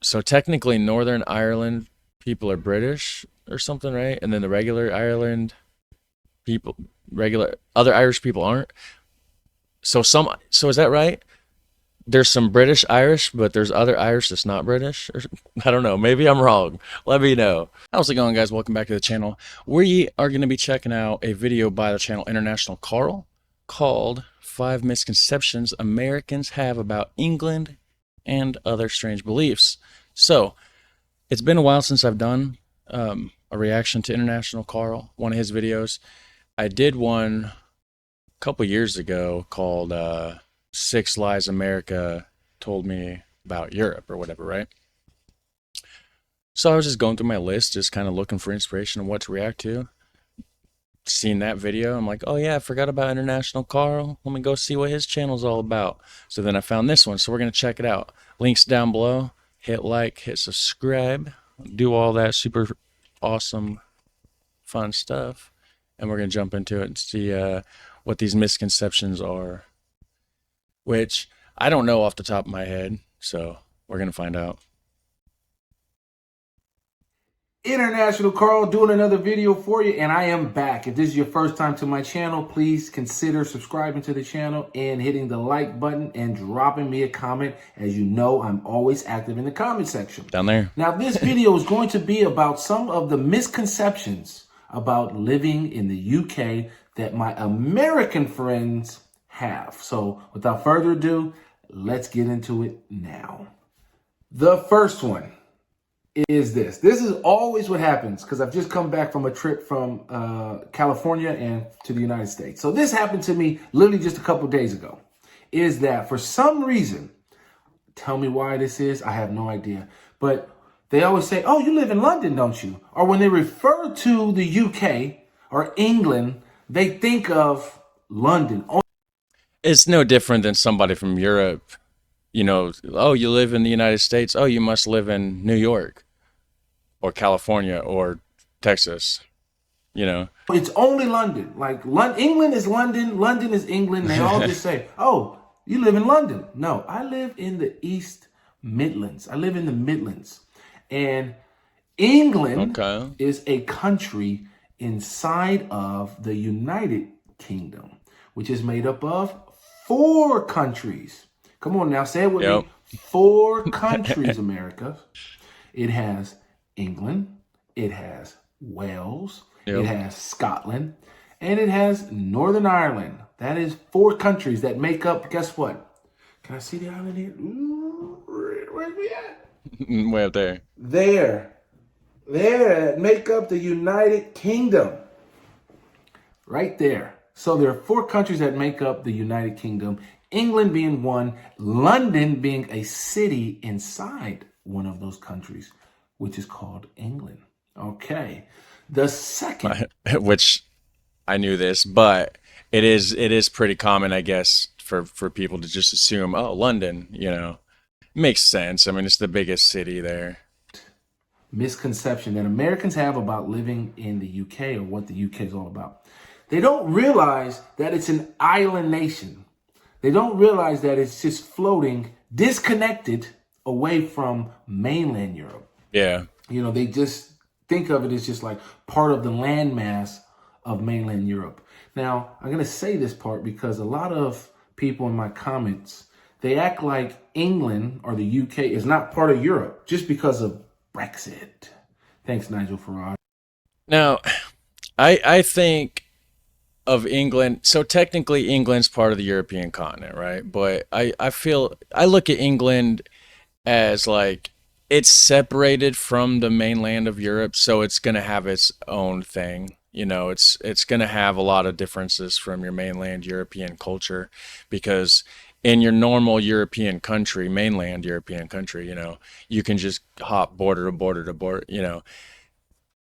So technically, Northern Ireland people are British or something, right? And then the regular Ireland people, regular other Irish people aren't. So is that right? There's some British Irish, but there's other Irish that's not British. Or, I don't know. Maybe I'm wrong. Let me know. How's it going, guys? Welcome back to the channel. We are going to be checking out a video by the channel International Carl called Five Misconceptions Americans Have About England and Other Strange Beliefs. So, it's been a while since I've done a reaction to International Carl, one of his videos. I did one a couple years ago called Six Lies America Told Me About Europe or whatever, right? So I was just going through my list, just kind of looking for inspiration on what to react to. Seen that video, I'm like, oh yeah, I forgot about International Carl. Let me go see what his channel's all about. So then I found this one, so we're going to check it out. Links down below. Hit like, hit subscribe, do all that super awesome, fun stuff. And we're going to jump into it and see what these misconceptions are, which I don't know off the top of my head. So we're going to find out. International Carl doing another video for you, and I am back. If this is your first time to my channel, please consider subscribing to the channel and hitting the like button and dropping me a comment. As you know, I'm always active in the comment section. Down there. Now, this video is going to be about some of the misconceptions about living in the UK that my American friends have. So without further ado, let's get into it now. The first one is this. This is always what happens because I've just come back from a trip from California and to the United States. So this happened to me literally just a couple days ago. Is that for some reason, tell me why this is, I have no idea. But they always say, oh, you live in London, don't you? Or when they refer to the UK or England, they think of London. It's no different than somebody from Europe, you know, oh, you live in the United States. Oh, you must live in New York or California or Texas, you know. It's only London. Like England is London, London is England. They all just say, oh, you live in London. No, I live in the East Midlands. I live in the Midlands. And England is a country inside of the United Kingdom, which is made up of 4 countries. Come on now, say it with me. 4 countries, America. It has England, it has Wales, it has Scotland, and it has Northern Ireland. That is 4 countries that make up, guess what? Can I see the island here? Ooh, where's we at? Way up there. There, that make up the United Kingdom. Right there. So there are 4 countries that make up the United Kingdom, England being one, London being a city inside one of those countries, which is called England. Okay. The second. Which I knew this, but it is pretty common, I guess, for people to just assume, oh, London, you know. Makes sense. I mean, it's the biggest city there. Misconception that Americans have about living in the UK or what the UK is all about. They don't realize that it's an island nation. They don't realize that it's just floating, disconnected away from mainland Europe. Yeah. You know, they just think of it as just like part of the landmass of mainland Europe. Now, I'm going to say this part because a lot of people in my comments, they act like England or the UK is not part of Europe just because of Brexit. Thanks, Nigel Farage. Now, I think of England, so technically England's part of the European continent, right? But I look at England as like it's separated from the mainland of Europe, so it's going to have its own thing. You know, it's going to have a lot of differences from your mainland European culture, because in your normal European country, mainland European country, you know, you can just hop border to border to border, you know.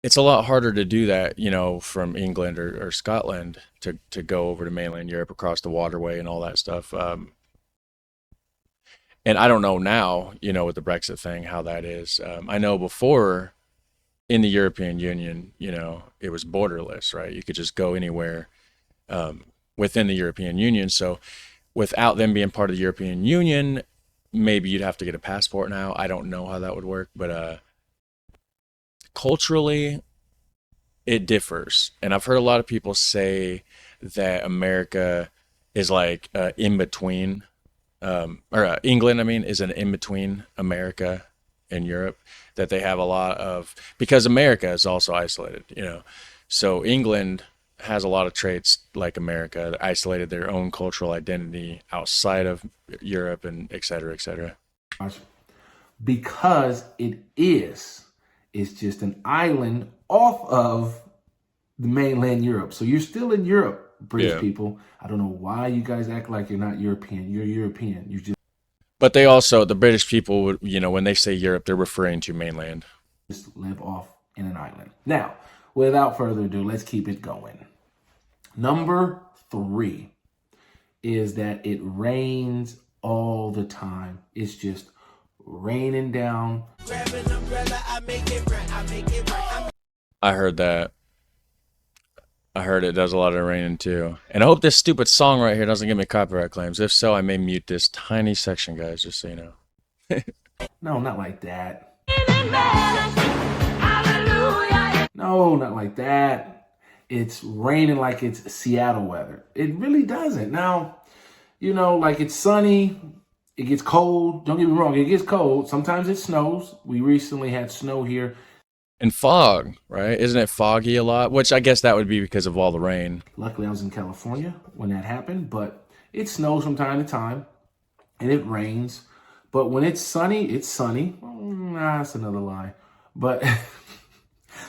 It's a lot harder to do that, you know, from England or Scotland to go over to mainland Europe across the waterway and all that stuff. And I don't know now, you know, with the Brexit thing, how that is. I know before in the European Union, you know, it was borderless, right? You could just go anywhere within the European Union. So without them being part of the European Union, maybe you'd have to get a passport now. I don't know how that would work, but culturally, it differs. And I've heard a lot of people say that America is like in between, or England, I mean, is an in between America and Europe. That they have a lot of, because America is also isolated, you know. So England has a lot of traits like America, that isolated their own cultural identity outside of Europe and et cetera, et cetera. Because it's just an island off of the mainland Europe. So you're still in Europe, British Yeah. people. I don't know why you guys act like you're not European. You're European. You But they also, the British people would, you know, when they say Europe, they're referring to mainland. just live off in an island. Now, without further ado, let's keep it going. Number 3 is that it rains all the time. It's just raining down. Grab an umbrella, I make it right, I make it right. I heard that. I heard it does a lot of raining too. And I hope this stupid song right here doesn't give me copyright claims. If so, I may mute this tiny section, guys, just so you know. No, not like that. No, not like that. It's raining like it's Seattle weather. It really doesn't. Now, you know, like it's sunny, it gets cold. Don't get me wrong, it gets cold. Sometimes it snows. We recently had snow here. And fog, right? Isn't it foggy a lot? Which I guess that would be because of all the rain. Luckily, I was in California when that happened, but it snows from time to time and it rains. But when it's sunny, it's sunny. Nah, that's another lie. But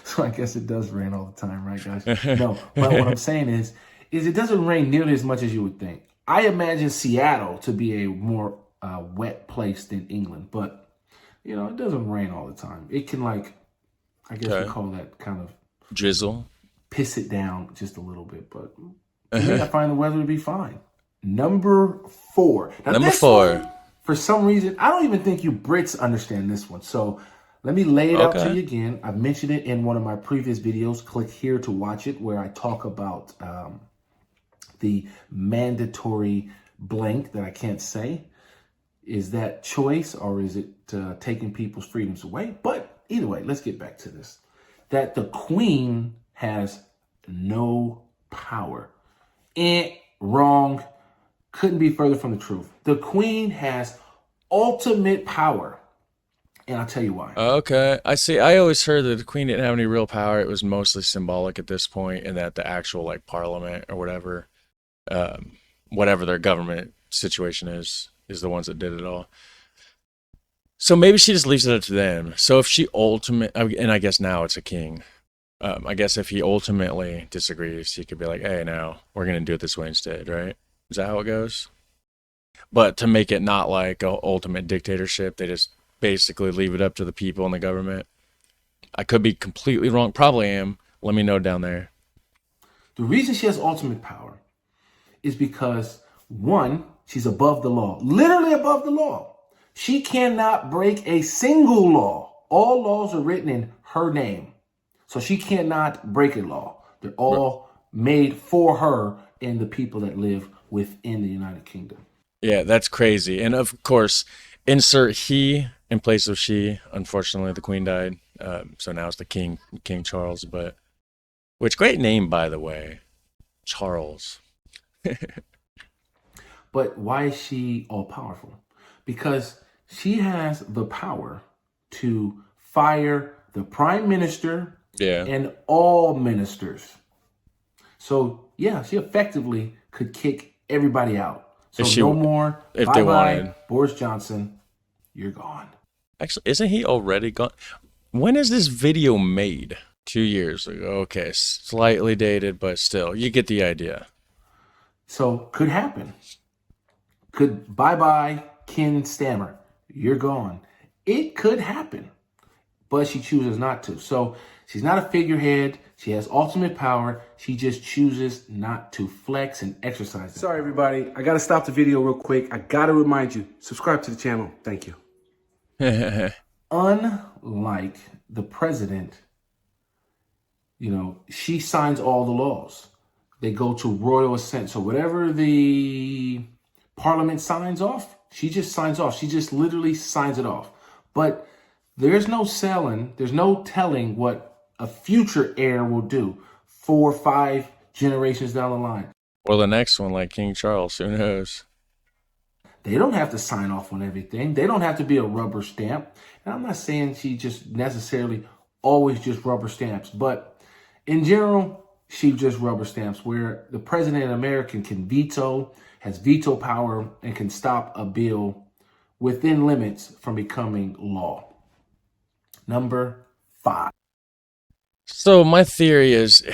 so I guess it does rain all the time, right, guys? No, but what I'm saying is it doesn't rain nearly as much as you would think. I imagine Seattle to be a more wet place than England, but you know, it doesn't rain all the time. It can, like, I guess we call that kind of drizzle. Piss it down just a little bit, but I find the weather to be fine. Number 4. Now, Number 4. One, for some reason, I don't even think you Brits understand this one. So let me lay it out to you again. I've mentioned it in one of my previous videos. Click here to watch it, where I talk about the mandatory blank that I can't say. Is that choice, or is it taking people's freedoms away? But either way, let's get back to this. That the Queen has no power. Wrong. Couldn't be further from the truth. The Queen has ultimate power. And I'll tell you why. Okay, I see. I always heard that the Queen didn't have any real power. It was mostly symbolic at this point, and that the actual, like, Parliament or whatever their government situation is the ones that did it all. So maybe she just leaves it up to them. So if she and I guess now it's a king. I guess if he ultimately disagrees, he could be like, hey, now we're going to do it this way instead, right? Is that how it goes? But to make it not like an ultimate dictatorship, they just basically leave it up to the people and the government. I could be completely wrong. Probably am. Let me know down there. The reason she has ultimate power is because, one, she's above the law. Literally above the law. She cannot break a single law. All laws are written in her name. So she cannot break a law. They're all made for her and the people that live within the United Kingdom. Yeah, that's crazy. And of course, insert he in place of she. Unfortunately, the Queen died. So now it's the King Charles. Which great name, by the way. Charles. But why is she all powerful? Because she has the power to fire the prime minister and all ministers. So, yeah, she effectively could kick everybody out. So no more. If they wanted. Boris Johnson, you're gone. Actually, isn't he already gone? When is this video made? 2 years ago. Okay, slightly dated, but still, you get the idea. So, could happen. Could bye-bye, Ken Stammer. You're gone. It could happen, but she chooses not to. So she's not a figurehead. She has ultimate power. She just chooses not to flex and exercise it. Sorry, everybody. I got to stop the video real quick. I got to remind you, subscribe to the channel. Thank you. Unlike the president, you know, she signs all the laws. They go to royal assent. So whatever the Parliament signs off, She just signs off. She just literally signs it off. But there's no selling, there's no telling what a future heir will do 4 or 5 generations down the line. Or the next one, like King Charles, who knows? They don't have to sign off on everything. They don't have to be a rubber stamp. And I'm not saying she just necessarily always just rubber stamps, but in general, she just rubber stamps where the president of America can veto, has veto power, and can stop a bill within limits from becoming law. Number 5. So my theory is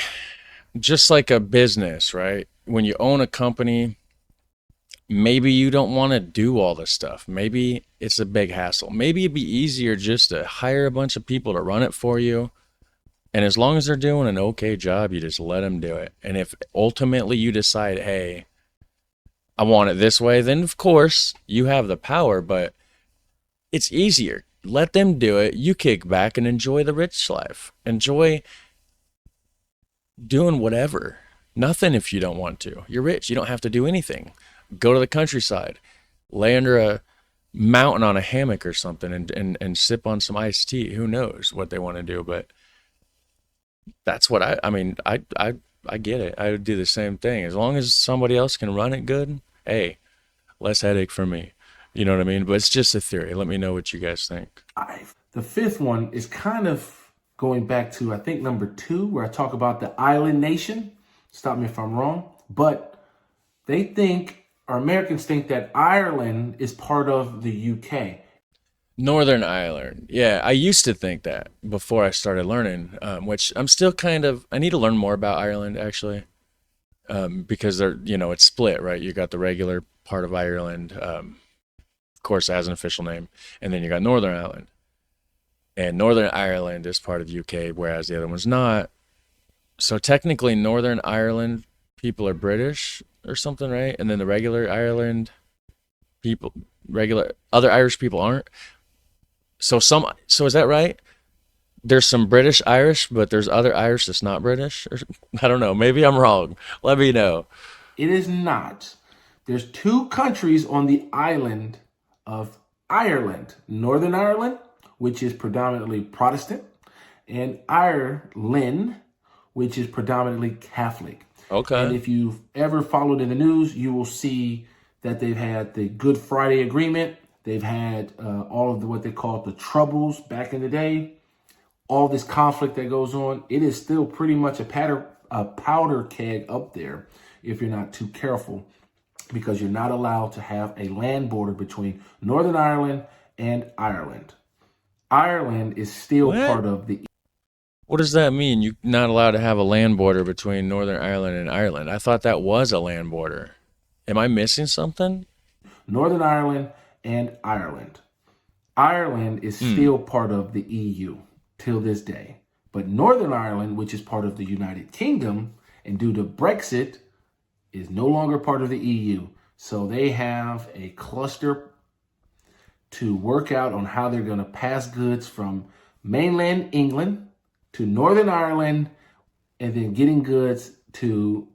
just like a business, right? When you own a company, maybe you don't want to do all this stuff. Maybe it's a big hassle. Maybe it'd be easier just to hire a bunch of people to run it for you. And as long as they're doing an okay job, you just let them do it. And if ultimately you decide, hey, I want it this way, then of course you have the power, but it's easier. Let them do it. You kick back and enjoy the rich life. Enjoy doing whatever. Nothing if you don't want to. You're rich. You don't have to do anything. Go to the countryside. Lay under a mountain on a hammock or something and sip on some iced tea. Who knows what they want to do, but that's what I get it. I would do the same thing. As long as somebody else can run it good, hey, less headache for me. You know what I mean? But it's just a theory. Let me know what you guys think. The 5th one is kind of going back to, I think, number 2, where I talk about the island nation. Stop me if I'm wrong. But they think, or Americans think, that Ireland is part of the UK. Northern Ireland. Yeah, I used to think that before I started learning, which I'm still I need to learn more about Ireland, actually, because it's split, right? You got the regular part of Ireland, of course, it has an official name, and then you got Northern Ireland. And Northern Ireland is part of the UK, whereas the other one's not. So technically, Northern Ireland people are British or something, right? And then the regular Ireland people, other Irish people aren't. So is that right? There's some British Irish, but there's other Irish that's not British? Or, I don't know. Maybe I'm wrong. Let me know. It is not. There's 2 countries on the island of Ireland. Northern Ireland, which is predominantly Protestant, and Ireland, which is predominantly Catholic. Okay. And if you've ever followed in the news, you will see that they've had the Good Friday Agreement. They've had all of what they call the Troubles back in the day. All this conflict that goes on. It is still pretty much a powder keg up there if you're not too careful, because you're not allowed to have a land border between Northern Ireland and Ireland. Ireland is still part of the... What does that mean? You're not allowed to have a land border between Northern Ireland and Ireland. I thought that was a land border. Am I missing something? Northern Ireland and Ireland. Ireland is still part of the EU till this day. But Northern Ireland, which is part of the United Kingdom, and due to Brexit, is no longer part of the EU. So they have a cluster to work out on how they're going to pass goods from mainland England to Northern Ireland, and then getting goods to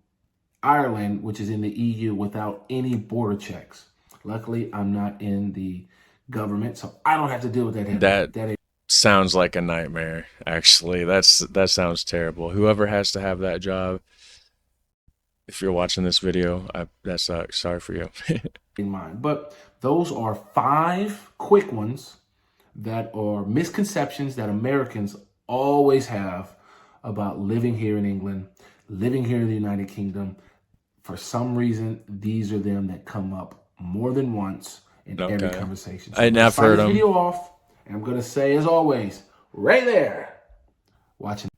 Ireland, which is in the EU, without any border checks. Luckily, I'm not in the government, so I don't have to deal with that. That sounds like a nightmare, actually. That sounds terrible. Whoever has to have that job, if you're watching this video, that sucks. Sorry for you. In mind. But those are 5 quick ones that are misconceptions that Americans always have about living here in England, living here in the United Kingdom. For some reason, these are them that come up more than once in every conversation. So I've heard them. Video off, and I'm going to say, as always, right there, watching.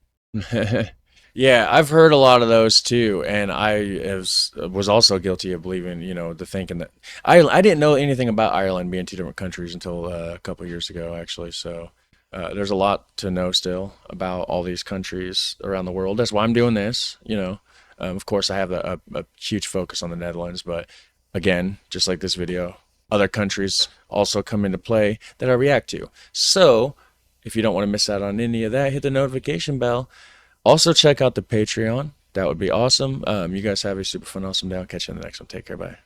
Yeah, I've heard a lot of those too, and I was also guilty of believing, the thinking that I didn't know anything about Ireland being 2 different countries until a couple of years ago, actually. So there's a lot to know still about all these countries around the world. That's why I'm doing this. Of course, I have a huge focus on the Netherlands, but again, just like this video, other countries also come into play that I react to. So if you don't want to miss out on any of that, hit the notification bell. Also, check out the Patreon. That would be awesome. You guys have a super fun, awesome day. I'll catch you in the next one. Take care. Bye.